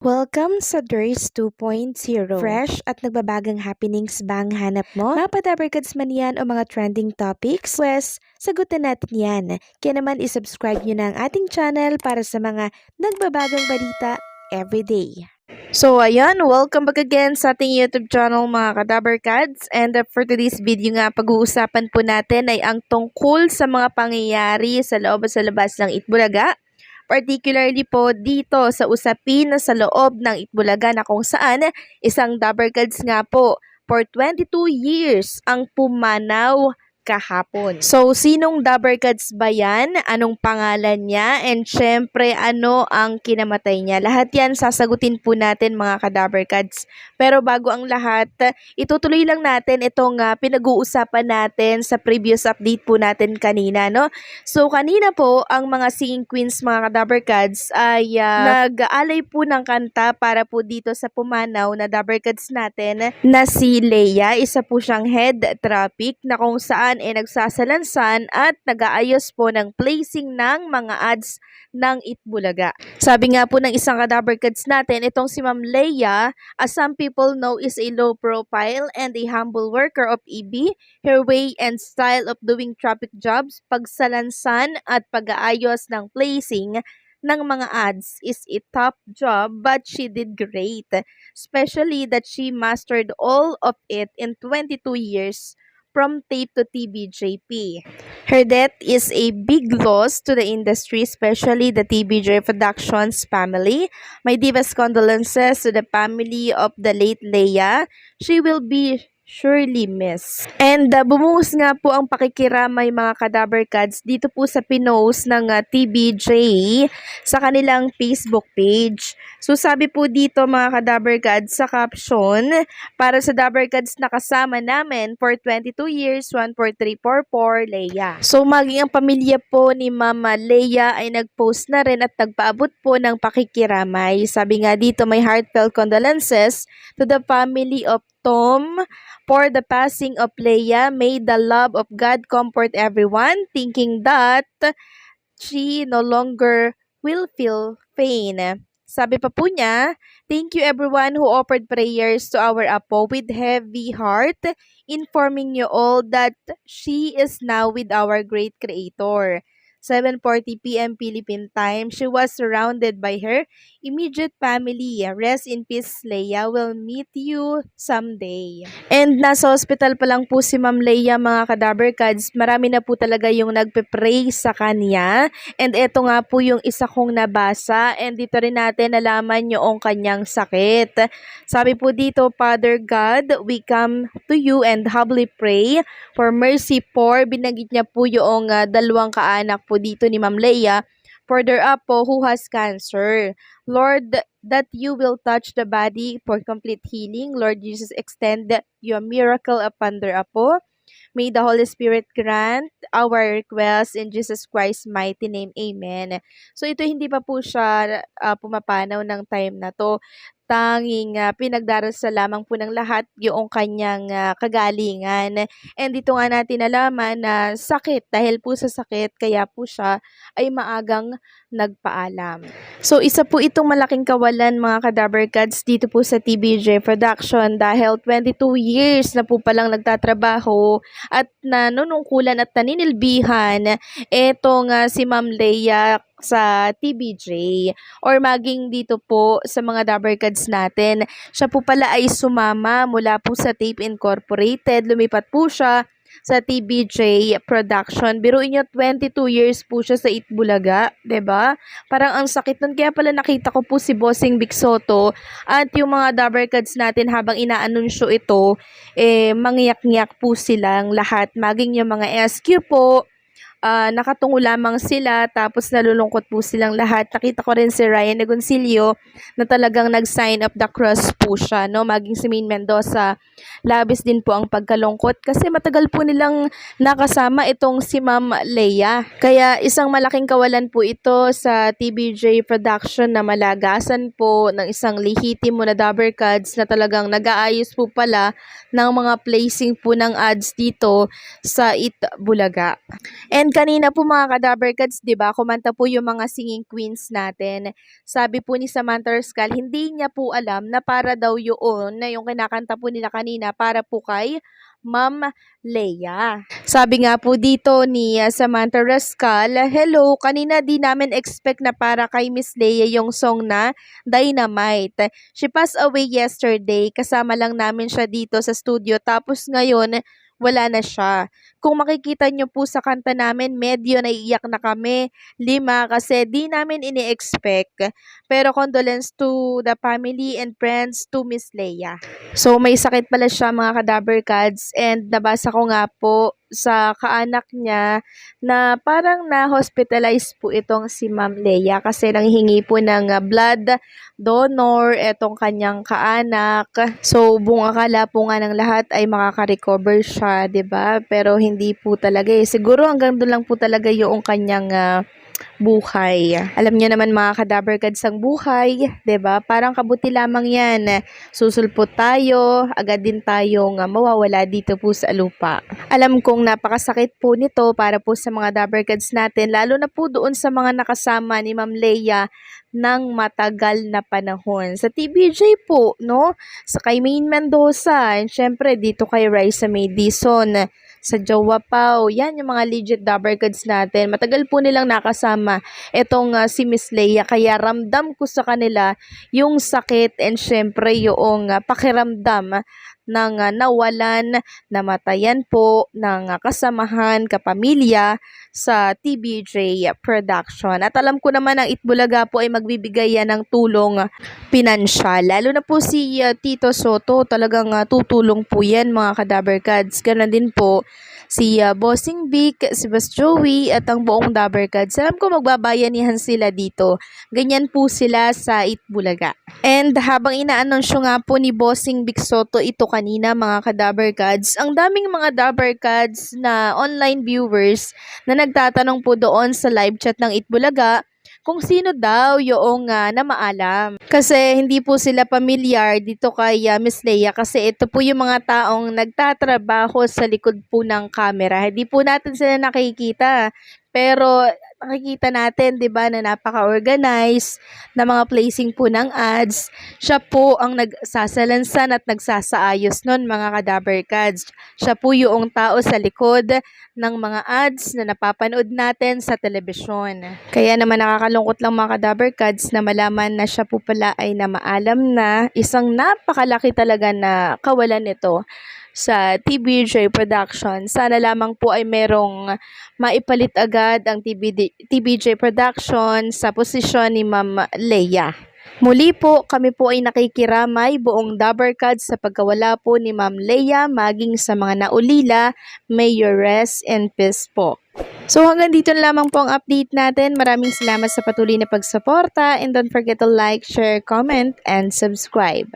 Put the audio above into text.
Welcome sa Durs 2.0. Fresh at nagbabagang happenings bang hanap mo? Mga padabarkads man yan o mga trending topics? Pwes, sagutin natin yan. Kaya naman isubscribe nyo na ang ating channel para sa mga nagbabagang balita everyday. So ayan, welcome back again sa ating YouTube channel mga kadabarkads. And for today's video nga, pag-uusapan po natin ay ang tungkol sa mga pangyayari sa loob at sa labas ng Itbulaga. Particularly po dito sa usapin sa loob ng Itbulaga na kung saan isang dabarkads nga po for 22 years ang pumanaw kahapon. So, sinong dabarkads ba yan? Anong pangalan niya? And syempre, ano ang kinamatay niya? Lahat yan sasagutin po natin mga kadabarkads. Pero bago ang lahat, itutuloy lang natin itong pinag-uusapan natin sa previous update po natin kanina, no? So, kanina po, ang mga singing queens, mga kadabarkads, ay nag-aalay po ng kanta para po dito sa pumanaw na dabarkads natin na si Leia. Isa po siyang head traffic na kung saan nagsasalansan at nag-aayos po ng placing ng mga ads ng Itbulaga. Sabi nga po ng isang kadabarkads natin, itong si Ma'am Leia, as some people know, is a low profile and a humble worker of EB. Her way and style of doing traffic jobs, pagsalansan at pag-aayos ng placing ng mga ads is a top job, but she did great. Especially that she mastered all of it in 22 years from tape to TBJP. Her death is a big loss to the industry, especially the TBJ Productions family. My deepest condolences to the family of the late Leia. She will be surely missed. And bumuhos nga po ang pakikiramay mga kadabarkads dito po sa pinost ng TBJ sa kanilang Facebook page. So sabi po dito mga kadabarkads sa caption, para sa dabarkads na kasama namin for 22 years, 14344 Leia. So maging ang pamilya po ni Mama Leia ay nagpost na rin at nagpaabot po ng pakikiramay. Sabi nga dito, may heartfelt condolences to the family of Tom for the passing of Leia. May the love of God comfort everyone, thinking that she no longer will feel pain. Sabi pa po niya, thank you everyone who offered prayers to our Apo with heavy heart, informing you all that she is now with our great Creator. 7:40 p.m. Philippine time, she was surrounded by her immediate family. Rest in peace, Leia. We'll meet you someday. And nasa hospital pa lang po si Ma'am Leia, mga kadabarkads. Marami na po talaga yung nagpe-pray sa kanya. And eto nga po yung isa kong nabasa. And dito rin natin nalaman yung kanyang sakit. Sabi po dito, Father God, we come to you and humbly pray for mercy for, binanggit niya po yung dalawang kaanak po dito ni Ma'am Leia, for their apo who has cancer. Lord, that you will touch the body for complete healing. Lord Jesus, extend your miracle upon their apo. May the Holy Spirit grant our request in Jesus Christ's mighty name. Amen. So ito hindi pa po siya pumapanaw ng time na to. Tanging pinagdarasal lamang po ng lahat yung kanyang kagalingan. And dito nga natin nalaman na sakit, dahil po sa sakit, kaya po siya ay maagang nagpaalam. So isa po itong malaking kawalan mga kadabarkads dito po sa TBJ Production, dahil 22 years na po palang nagtatrabaho at nanunungkulan at naninilbihan etong si Ma'am Leia sa TBJ or maging dito po sa mga dabarkads natin. Siya po pala ay sumama mula po sa Tape Incorporated. Lumipat po siya sa TBJ Production. Biruin nyo, 22 years po siya sa Itbulaga, 'di ba? Parang ang sakit nun. Kaya pala nakita ko po si Bossing Big Soto at yung mga dabarkads natin habang inaanunsyo ito, mangyak-ngyak po silang lahat. Maging yung mga SQ po, nakatungo lamang sila, tapos nalulungkot po silang lahat. Nakita ko rin si Ryan Negoncillo na talagang nag-sign up the cross po siya, no? Maging si Maine Mendoza, labis din po ang pagkalungkot kasi matagal po nilang nakasama itong si Ma'am Leia. Kaya isang malaking kawalan po ito sa TBJ Production na malagasan po ng isang lehitimo na dabarkads na talagang nag-aayos po pala ng mga placing po ng ads dito sa Itbulaga. And And kanina po mga ka-Dabbercats, 'di ba, kumanta po yung mga singing queens natin. Sabi po ni Samantha Rascal, hindi niya po alam na para daw yun na yung kinakanta po nila kanina para po kay Ma'am Leia. Sabi nga po dito ni Samantha Rascal, hello, kanina di namin expect na para kay Miss Leia yung song na Dynamite. She passed away yesterday, kasama lang namin siya dito sa studio tapos ngayon wala na siya. Kung makikita nyo po sa kanta namin, medyo naiiyak na kami. 5 kasi di namin ini-expect. Pero condolence to the family and friends to Miss Leia. So may sakit pala siya mga ka-Dabbercats, and nabasa ko nga po sa kaanak niya na parang na-hospitalize po itong si Ma'am Leia kasi nanghihingi po ng blood donor etong kanyang kaanak. So buong akala po nga ng lahat ay makaka-recover siya, 'di ba? Pero hindi po talaga eh. Siguro hanggang doon lang po talaga yung kanyang buhay. Alam niyo naman mga ka-Dabbercats ang buhay, 'di ba? Parang kabuti lamang 'yan. Susulpot tayo, agad din tayong mawawala dito po sa lupa. Alam kong napakasakit po nito para po sa mga Dabbercats natin, lalo na po doon sa mga nakasama ni Ma'am Leia ng matagal na panahon. Sa TBJ po, no? Sa kay Maine Mendoza, and syempre dito kay Raisa May Dizon, sa Jowa Pao, yan yung mga legit Dabbercats natin. Matagal po nilang nakasama itong si Miss Leia, kaya ramdam ko sa kanila yung sakit and syempre yung pakiramdam ng nawalan, namatayan po ng kasamahan, kapamilya sa TBJ production. At alam ko naman ang Itbulaga po ay magbibigay yan ng tulong pinansyal. Lalo na po si Tito Soto, talagang tutulong po yan mga ka-Dabbercats. Ganon din po si Bossing Vic, si Boss Joey at ang buong Dabbercats. Alam ko magbabayanihan sila dito. Ganyan po sila sa Itbulaga. And habang inaanunsyo nga po ni Bossing Vic Soto ito kanina mga ka-Dabbercats, ang daming mga Dabbercats na online viewers na nagtatanong po doon sa live chat ng Itbulaga kung sino daw yung namaalam. Kasi hindi po sila pamilyar dito kay Miss Leia kasi ito po yung mga taong nagtatrabaho sa likod po ng camera. Hindi po natin sila nakikita. Pero nakikita natin, 'di ba, na napaka-organized na mga placing po ng ads. Siya po ang nagsasalansan at nagsasaayos nun mga ka-Dabbercats. Siya po yung tao sa likod ng mga ads na napapanood natin sa telebisyon. Kaya naman nakakalungkot lang mga ka-Dabbercats na malaman na siya po pala ay namaalam na, isang napakalaki talaga na kawalan nito sa TBJ production. Sana lamang po ay merong maipalit agad ang TBJ production sa posisyon ni Ma'am Leia. Muli po, kami po ay nakikiramay buong Dabbercats sa pagkawala po ni Ma'am Leia, maging sa mga naulila. May you rest in peace po. So hanggang dito na lamang po ang update natin. Maraming salamat sa patuloy na pagsuporta and don't forget to like, share, comment, and subscribe.